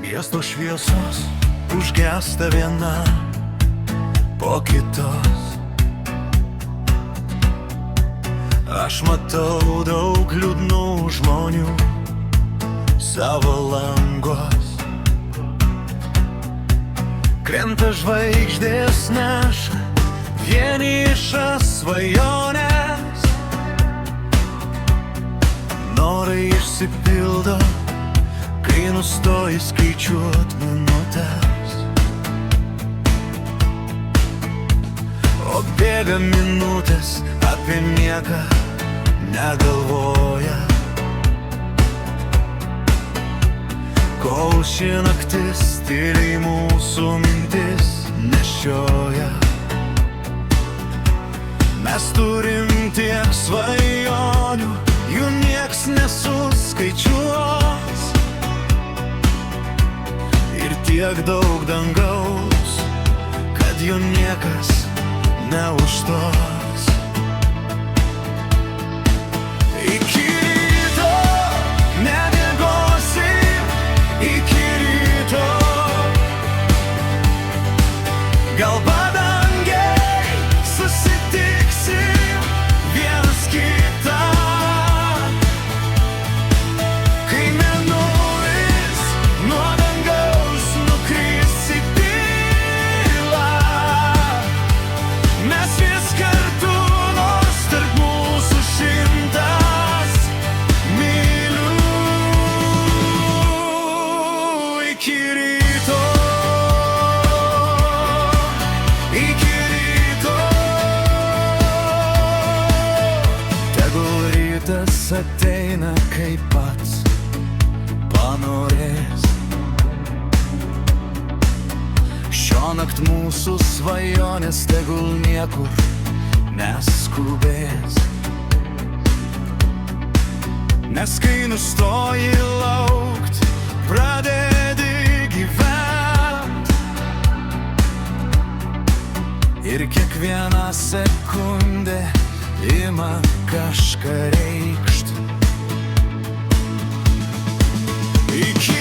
Miesto šviesos užgęsta viena po kitos. Aš matau daug liūdnų žmonių savo langos. Krenta žvaigždės neša vienišas svajonės. Norai išsipildo, kai nustoji skaičiuot minutės. O bėga minutės, apie nieką negalvoja. Kol ši naktis tyliai mūsų mintis nešioja. Mes turim tiek svajonių, jų nieks nesuskaičiuos. Ir tiek daug dangaus, kad jų niekas neužstos. Iki ryto nemiegosim, iki ryto. Gal padangiai susitiksim vienas kitą. Kai mėnulis nuo dangaus nukris į tylą, mes vis kartu, nors tarp mūsų 100 mylių. Iki ryto, iki ryto. Tegul rytas ateina, kaip pats panorės. Šiąnakt mūsų svajonės tegul niekur neskubės. Nes kai nustoji laukt, pradedi gyvent. Ir kiekviena sekundė ima kažką reikšt. Iki